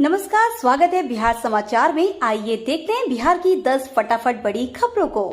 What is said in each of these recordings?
नमस्कार, स्वागत है बिहार समाचार में। आइए देखते हैं बिहार की 10 फटाफट बड़ी खबरों को।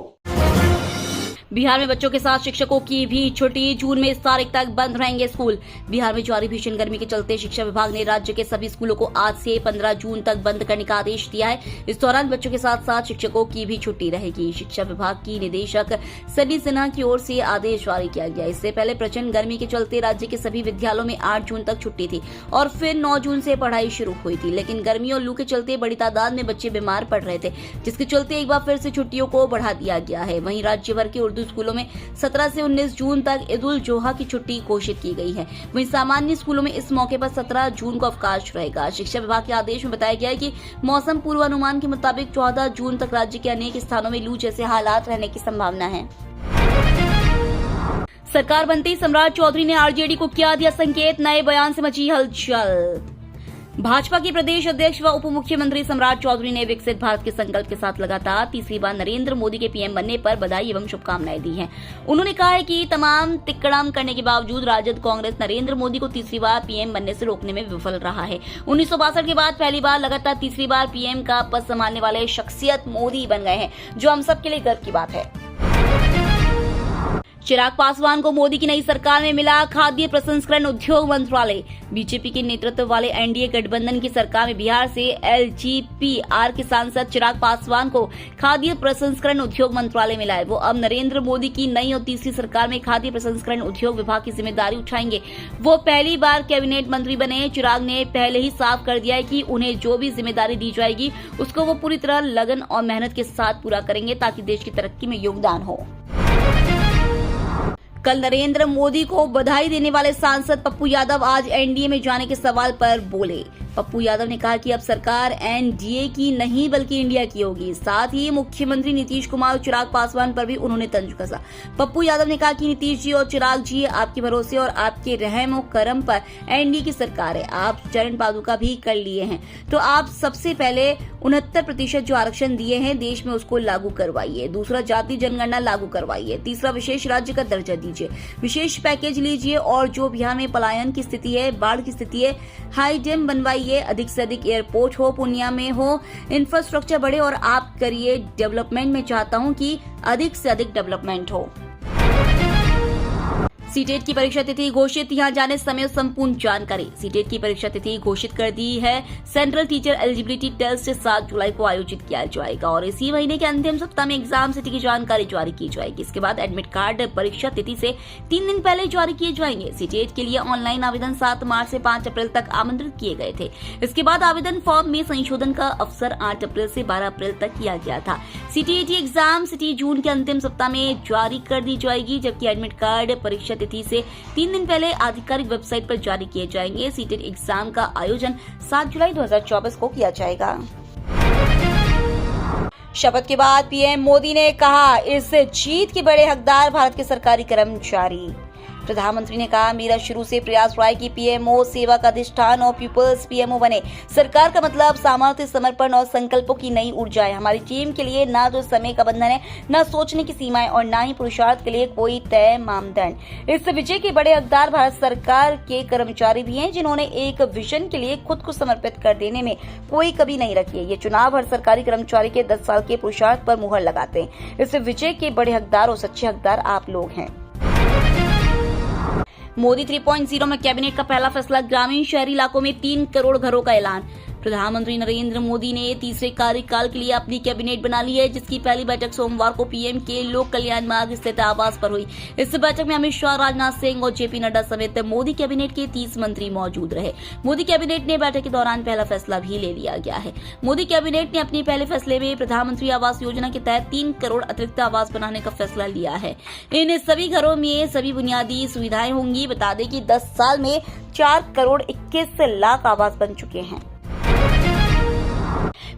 बिहार में बच्चों के साथ शिक्षकों की भी छुट्टी। जून में इस तारीख तक बंद रहेंगे स्कूल। बिहार में जारी भीषण गर्मी के चलते शिक्षा विभाग ने राज्य के सभी स्कूलों को आज से 15 जून तक बंद करने का आदेश दिया है। इस दौरान बच्चों के साथ साथ शिक्षकों की भी छुट्टी रहेगी। शिक्षा विभाग की निदेशक सनी सिन्हा की ओर से आदेश जारी किया गया। इससे पहले प्रचंड गर्मी के चलते राज्य के सभी विद्यालयों में 8 जून तक छुट्टी थी और फिर 9 जून से पढ़ाई शुरू हुई थी, लेकिन गर्मी और लू के चलते बड़ी तादाद में बच्चे बीमार पड़ रहे थे, जिसके चलते एक बार फिर से छुट्टियों को बढ़ा दिया गया है। वहीं राज्य भर के उर्दू स्कूलों में 17 से 19 जून तक ईद उल जोहा की छुट्टी घोषित की गई है। वहीं सामान्य स्कूलों में इस मौके पर 17 जून को अवकाश रहेगा। शिक्षा विभाग के आदेश में बताया गया है कि मौसम पूर्वानुमान के मुताबिक 14 जून तक राज्य के अनेक स्थानों में लू जैसे हालात रहने की संभावना है। सरकार बनते ही सम्राट चौधरी ने आरजेडी को किया दिया संकेत, नए बयान से मची हलचल। भाजपा के प्रदेश अध्यक्ष व उप मुख्यमंत्री सम्राट चौधरी ने विकसित भारत के संकल्प के साथ लगातार तीसरी बार नरेंद्र मोदी के पीएम बनने पर बधाई एवं शुभकामनाएं दी हैं। उन्होंने कहा है कि तमाम तिकड़म करने के बावजूद राजद कांग्रेस नरेंद्र मोदी को तीसरी बार पीएम बनने से रोकने में विफल रहा है। 1962 के बाद पहली बार लगातार तीसरी बार पीएम का पद संभालने वाले शख्सियत मोदी बन गए हैं, जो हम सबके लिए गर्व की बात है। चिराग पासवान को मोदी की नई सरकार में मिला खाद्य प्रसंस्करण उद्योग मंत्रालय। बीजेपी के नेतृत्व वाले एनडीए गठबंधन की सरकार में बिहार से एलजीपीआर के सांसद चिराग पासवान को खाद्य प्रसंस्करण उद्योग मंत्रालय मिला है। वो अब नरेंद्र मोदी की नई और तीसरी सरकार में खाद्य प्रसंस्करण उद्योग विभाग की जिम्मेदारी उठाएंगे। वो पहली बार कैबिनेट मंत्री बने। चिराग ने पहले ही साफ कर दिया है कि उन्हें जो भी जिम्मेदारी दी जाएगी उसको वो पूरी तरह लगन और मेहनत के साथ पूरा करेंगे, ताकि देश की तरक्की में योगदान हो। कल नरेंद्र मोदी को बधाई देने वाले सांसद पप्पू यादव आज एनडीए में जाने के सवाल पर बोले। पप्पू यादव ने कहा कि अब सरकार एनडीए की नहीं बल्कि इंडिया की होगी। साथ ही मुख्यमंत्री नीतीश कुमार और चिराग पासवान पर भी उन्होंने तंज कसा। पप्पू यादव ने कहा कि नीतीश जी और चिराग जी आपके भरोसे और आपके रहम और करम पर एनडीए की सरकार है। आप चरण पादुका भी कर लिए हैं, तो आप सबसे पहले 69% जो आरक्षण दिए हैं देश में उसको लागू करवाइए। दूसरा, जाति जनगणना लागू करवाइए। तीसरा, विशेष राज्य का दर्जा दीजिए। विशेष पैकेज लीजिए और जो बिहार में पलायन की स्थिति है, बाढ़ की स्थिति है, हाई डैम बनवाइए। अधिक से अधिक एयरपोर्ट हो, पूर्णिया में हो, इंफ्रास्ट्रक्चर बढ़े और आप करिए डेवलपमेंट में। चाहता हूं कि अधिक से अधिक डेवलपमेंट हो। सीटेट की परीक्षा तिथि घोषित, यहां जाने समय संपूर्ण जानकारी। सीटेट की परीक्षा तिथि घोषित कर दी है। सेंट्रल टीचर एलिजिबिलिटी टेस्ट 7 जुलाई को आयोजित किया जाएगा और इसी महीने के अंतिम सप्ताह में एग्जाम सिटी की जानकारी जारी की जाएगी। इसके बाद एडमिट कार्ड परीक्षा तिथि से 3 दिन पहले जारी किए जाएंगे। सीटेट के लिए ऑनलाइन आवेदन 7 मार्च से 5 अप्रैल तक आमंत्रित किए गए थे। इसके बाद आवेदन फॉर्म में संशोधन का अवसर 8 अप्रैल से 12 अप्रैल तक किया गया था। सीटेट एग्जाम सिटी जून के अंतिम सप्ताह में जारी कर दी जाएगी, जबकि एडमिट कार्ड परीक्षा तिथि से 3 दिन पहले आधिकारिक वेबसाइट पर जारी किए जाएंगे। सीटेट एग्जाम का आयोजन 7 जुलाई 2024 को किया जाएगा। शपथ के बाद पीएम मोदी ने कहा, इस जीत के बड़े हकदार भारत के सरकारी कर्मचारी। प्रधानमंत्री ने कहा, मेरा शुरू से प्रयास रहा है कि पीएमओ सेवा का अधिष्ठान और पीपल्स पीएमओ बने। सरकार का मतलब सामर्थ्य, समर्पण और संकल्पों की नई ऊर्जा है। हमारी टीम के लिए ना तो समय का बंधन है, ना सोचने की सीमाएं और ना ही पुरुषार्थ के लिए कोई तय मानदंड। इस विजय के बड़े हकदार भारत सरकार के कर्मचारी भी हैं, जिन्होंने एक विजन के लिए खुद को समर्पित कर देने में कोई कमी नहीं रखी है। ये चुनाव हर सरकारी कर्मचारी के 10 साल के पुरुषार्थ पर मुहर लगाते हैं। इस विजय के बड़े हकदार और सच्चे हकदार आप लोग हैं। मोदी 3.0 में कैबिनेट का पहला फैसला, ग्रामीण शहरी इलाकों में 3 करोड़ घरों का ऐलान। प्रधानमंत्री नरेंद्र मोदी ने तीसरे कार्यकाल के लिए अपनी कैबिनेट बना ली है, जिसकी पहली बैठक सोमवार को पीएम के लोक कल्याण मार्ग स्थित आवास पर हुई। इस बैठक में अमित शाह, राजनाथ सिंह और जेपी नड्डा समेत मोदी कैबिनेट के 30 मंत्री मौजूद रहे। मोदी कैबिनेट ने बैठक के दौरान पहला फैसला भी ले लिया गया है। मोदी कैबिनेट ने अपने पहले फैसले में प्रधानमंत्री आवास योजना के तहत 3 करोड़ अतिरिक्त आवास बनाने का फैसला लिया है। इन सभी घरों में सभी बुनियादी सुविधाएं होंगी। बता दें कि 10 साल में 4 करोड़ 21 लाख आवास बन चुके हैं।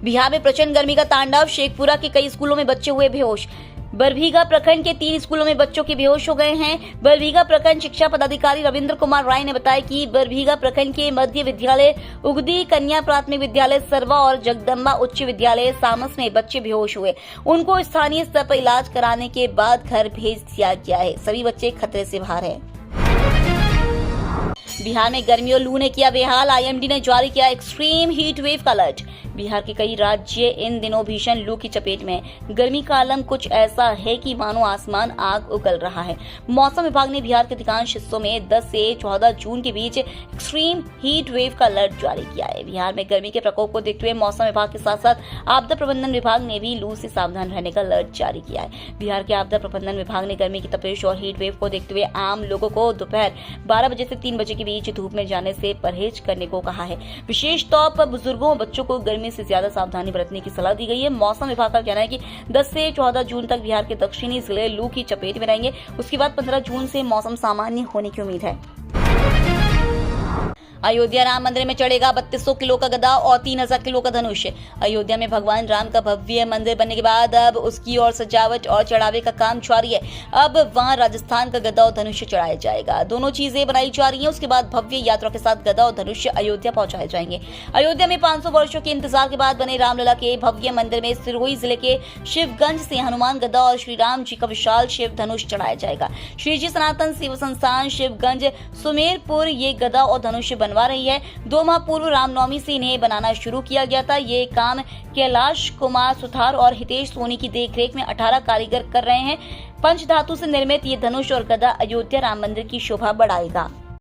बिहार में प्रचंड गर्मी का तांडव, शेखपुरा के कई स्कूलों में बच्चे हुए बेहोश। बरबीघा प्रखंड के 3 स्कूलों में बच्चों के बेहोश हो गए हैं। बरबीघा प्रखंड शिक्षा पदाधिकारी रविंद्र कुमार राय ने बताया कि बरबीघा प्रखंड के मध्य विद्यालय, उगदी कन्या प्राथमिक विद्यालय सरवा और जगदम्बा उच्च विद्यालय सामस में बच्चे बेहोश हुए। उनको स्थानीय स्तर पर इलाज कराने के बाद घर भेज दिया गया है। सभी बच्चे खतरे से बाहर हैं। बिहार में गर्मी और लू ने किया बेहाल, आईएमडी ने जारी किया एक्सट्रीम हीट वेव का अलर्ट। बिहार के कई राज्य इन दिनों भीषण लू की चपेट में। गर्मी का आलम कुछ ऐसा है कि मानो आसमान आग उगल रहा है। मौसम विभाग ने बिहार के अधिकांश हिस्सों में 10 से 14 जून के बीच एक्सट्रीम हीट वेव का अलर्ट जारी किया है। बिहार में गर्मी के प्रकोप को देखते हुए मौसम विभाग के साथ साथ आपदा प्रबंधन विभाग ने भी लू से सावधान रहने का अलर्ट जारी किया है। बिहार के आपदा प्रबंधन विभाग ने गर्मी की तपिश और हीट वेव को देखते हुए आम लोगों को दोपहर 12 बजे से 3 बजे के बीच धूप में जाने से परहेज करने को कहा है। विशेष तौर पर बुजुर्गों और बच्चों को गर्मी से ज्यादा सावधानी बरतने की सलाह दी गई है। मौसम विभाग का कहना है कि 10 से 14 जून तक बिहार के दक्षिणी जिले लू की चपेट में रहेंगे। उसके बाद 15 जून से मौसम सामान्य होने की उम्मीद है। अयोध्या राम मंदिर में चढ़ेगा 3200 किलो का गदा और 3000 किलो का धनुष। अयोध्या में भगवान राम का भव्य मंदिर बनने के बाद अब उसकी और सजावट और चढ़ावे का काम जारी है। अब वहां राजस्थान का गदा और धनुष चढ़ाया जाएगा। दोनों चीजें बनाई जा रही हैं। उसके बाद भव्य यात्रा के साथ गदा और धनुष अयोध्या पहुंचाए जाएंगे। अयोध्या में 500 वर्षों के इंतजार के बाद बने रामलला के भव्य मंदिर में सिरोही जिले के शिवगंज से हनुमान गदा और श्री राम जी का विशाल शिव धनुष चढ़ाया जाएगा। श्री जी सनातन सेवा संस्थान शिवगंज सुमेरपुर ये गदा और धनुष बनवा रही है। 2 माह पूर्व रामनवमी से इन्हें बनाना शुरू किया गया था। ये काम कैलाश कुमार सुथार और हितेश सोनी की देखरेख में 18 कारीगर कर रहे हैं। पंचधातु से निर्मित ये धनुष और गदा अयोध्या राम मंदिर की शोभा बढ़ाएगा।